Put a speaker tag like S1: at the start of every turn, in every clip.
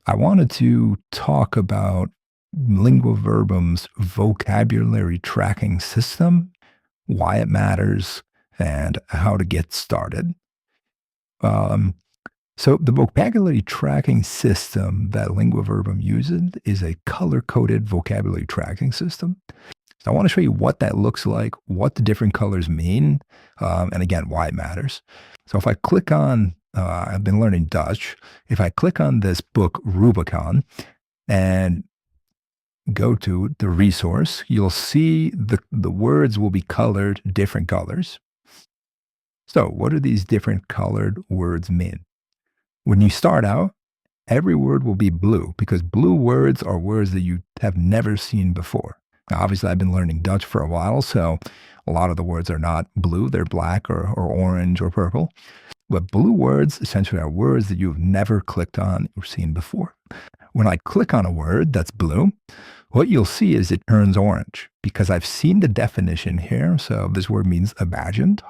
S1: I wanted to talk about Lingua Verbum's vocabulary tracking system, why it matters, and how to get started. Um, so, the vocabulary tracking system that Lingua Verbum uses is a color coded vocabulary tracking system. So I want to show you what that looks like, what the different colors mean, and again, why it matters. So if I click on, I've been learning Dutch. If I click on this book, Rubicon, and go to the resource, you'll see the words will be colored different colors. So what do these different colored words mean? When you start out, every word will be blue because blue words are words that you have never seen before. Now, obviously, I've been learning Dutch for a while, so a lot of the words are not blue. They're black or orange or purple. But blue words essentially are words that you've never clicked on or seen before. When I click on a word that's blue, what you'll see is it turns orange because I've seen the definition here. So this word means imagined.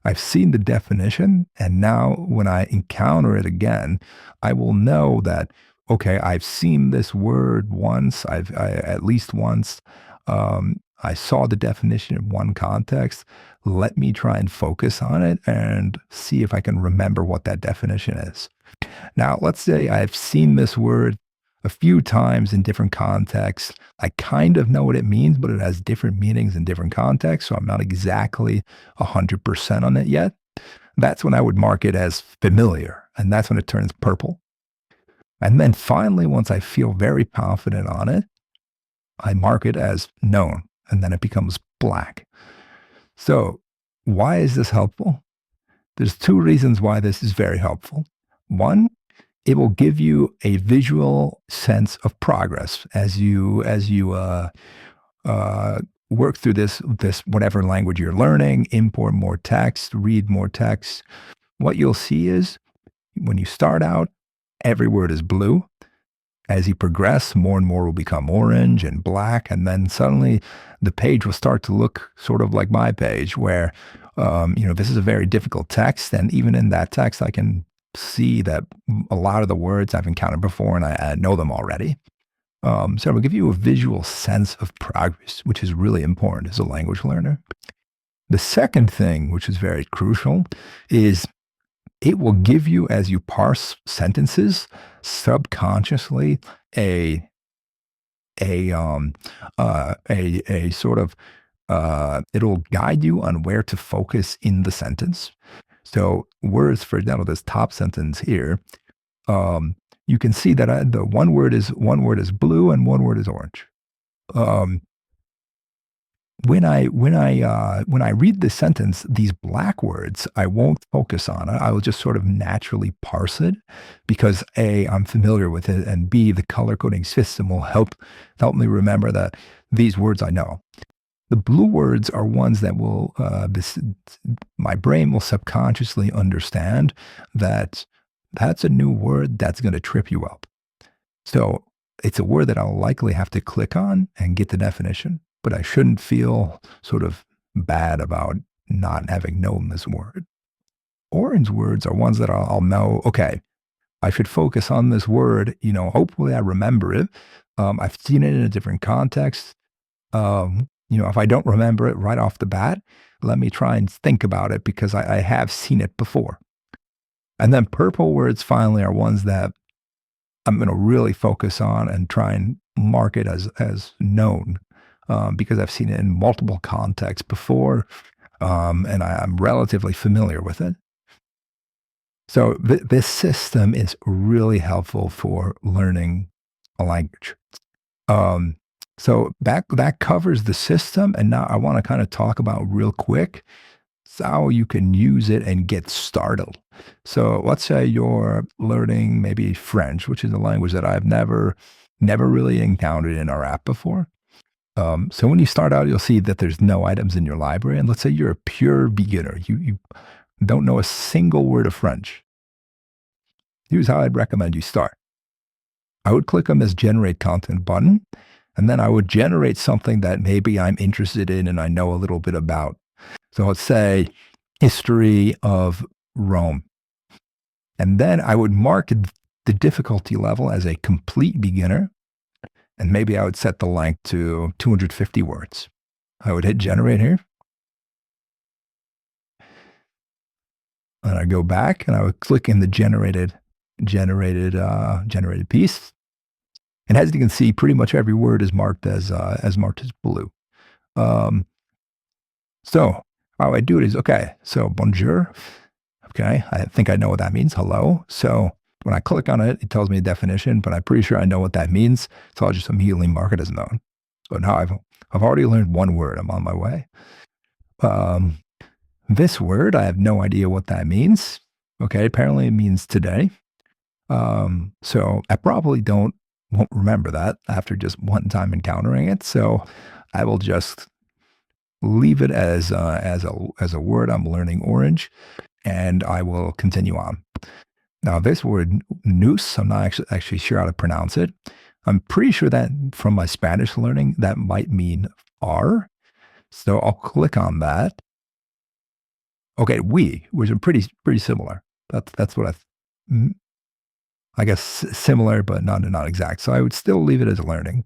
S1: I've seen the definition, and now when I encounter it again, I will know that, okay, I've seen this word once, at least once. I saw the definition in one context. Let me try and focus on it and see if I can remember what that definition is. Now, let's say I've seen this word a few times in different contexts. I kind of know what it means, but it has different meanings in different contexts. So I'm not exactly 100% on it yet. That's when I would mark it as familiar. And that's when it turns purple. And then finally, once I feel very confident on it, I mark it as known. And then it becomes black. So why is this helpful? There's two reasons why this is very helpful. One, it will give you a visual sense of progress as you work through this whatever language you're learning, import more text, read more text. What you'll see is when you start out, every word is blue. As you progress, more and more will become orange and black, and then suddenly the page will start to look sort of like my page, where this is a very difficult text, and even in that text, I can see that a lot of the words I've encountered before, and I know them already. So it will give you a visual sense of progress, which is really important as a language learner. The second thing, which is very crucial, is it will give you, as you parse sentences, subconsciously a sort of it'll guide you on where to focus in the sentence. So words, for example, this top sentence here, you can see that the one word is blue and one word is orange. When I read this sentence, these black words, I won't focus on it. I will just sort of naturally parse it because A, I'm familiar with it, and B, the color coding system will help me remember that these words I know. The blue words are ones that will my brain will subconsciously understand that that's a new word that's going to trip you up. So it's a word that I'll likely have to click on and get the definition, but I shouldn't feel sort of bad about not having known this word. Orange words are ones that I'll know, okay, I should focus on this word. Hopefully I remember it. I've seen it in a different context. If I don't remember it right off the bat, let me try and think about it because I have seen it before. And then purple words finally are ones that I'm going to really focus on and try and mark it as known because I've seen it in multiple contexts before, and I'm relatively familiar with it. So this system is really helpful for learning a language. So that covers the system, and now I want to kind of talk about real quick how you can use it and get started. So let's say you're learning maybe French, which is a language that I've never really encountered in our app before. So when you start out, you'll see that there's no items in your library, and let's say you're a pure beginner. You don't know a single word of French. Here's how I'd recommend you start. I would click on this Generate Content button, and then I would generate something that maybe I'm interested in and I know a little bit about. So let's say history of Rome. And then I would mark the difficulty level as a complete beginner, and maybe I would set the length to 250 words. I would hit generate here, and I go back and I would click in the generated piece. And as you can see, pretty much every word is marked as marked as blue. Um, so how I do it is, okay, so bonjour. Okay, I think I know what that means. Hello. So when I click on it, it tells me a definition, but I'm pretty sure I know what that means. So I'll just immediately mark it as known. So now I've already learned one word. I'm on my way. Um, this word, I have no idea what that means. Okay, apparently it means today. So I probably won't remember that after just one time encountering it. So I will just leave it as a word I'm learning, orange, and I will continue on. Now this word noose, I'm not actually sure how to pronounce it. I'm pretty sure that from my Spanish learning that might mean R. So I'll click on that. Okay, we, which are pretty similar. That's what I guess similar, but not exact. So I would still leave it as learning.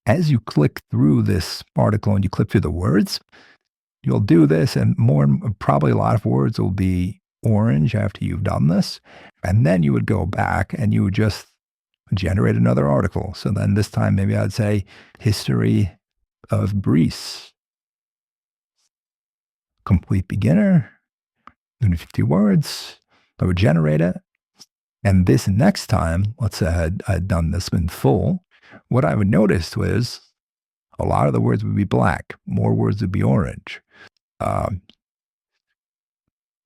S1: As you click through this article and you click through the words, you'll do this, and probably a lot of words will be orange after you've done this. And then you would go back and you would just generate another article. So then this time, maybe I'd say history of Greece, complete beginner, 250 words. I would generate it. And this next time, let's say I'd done this in full, what I would notice was a lot of the words would be black, more words would be orange.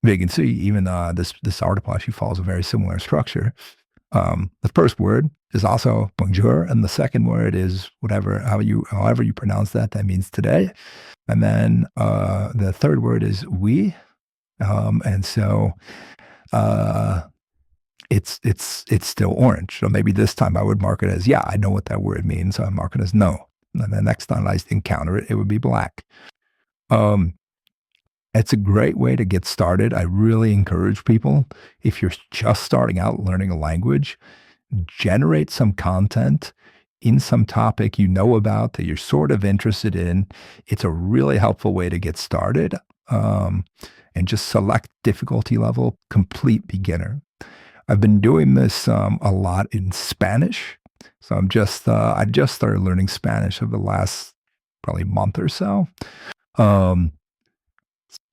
S1: You can see even this article actually follows a very similar structure. The first word is also bonjour, and the second word is however you pronounce that. That means today, and then the third word is we, and so it's still orange. So maybe this time I would mark it as, yeah, I know what that word means. So I mark it as no. And the next time I encounter it, it would be black. It's a great way to get started. I really encourage people, if you're just starting out learning a language, generate some content in some topic you know about that you're sort of interested in. It's a really helpful way to get started. And just select difficulty level, complete beginner. I've been doing this a lot in Spanish. So I just started learning Spanish over the last probably month or so.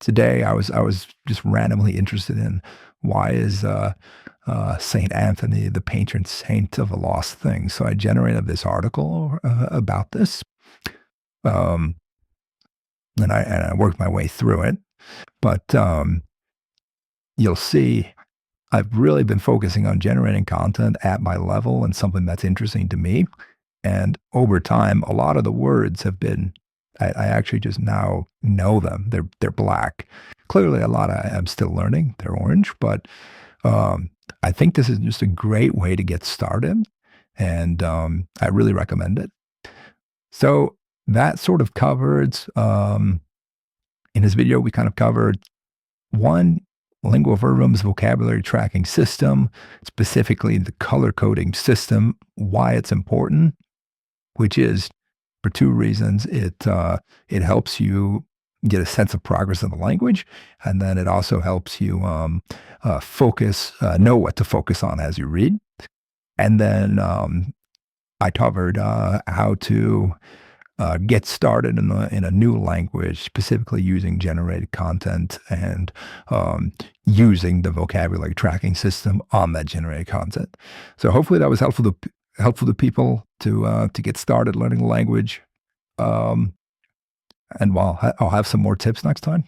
S1: Today I was just randomly interested in why is Saint Anthony the patron saint of a lost thing. So I generated this article about this, and I worked my way through it. But you'll see I've really been focusing on generating content at my level and something that's interesting to me. And over time, a lot of the words have been, I actually just now know them. They're black. Clearly, a lot I'm still learning. They're orange, but I think this is just a great way to get started, and I really recommend it. So that sort of covered, in this video, we kind of covered one, Lingua Verbum's vocabulary tracking system, specifically the color coding system, why it's important, which is for two reasons. It helps you get a sense of progress in the language, and then it also helps you know what to focus on as you read. And then I covered how to get started in a new language, specifically using generated content and using the vocabulary tracking system on that generated content. So hopefully that was helpful to people to get started learning the language. And I'll have some more tips next time.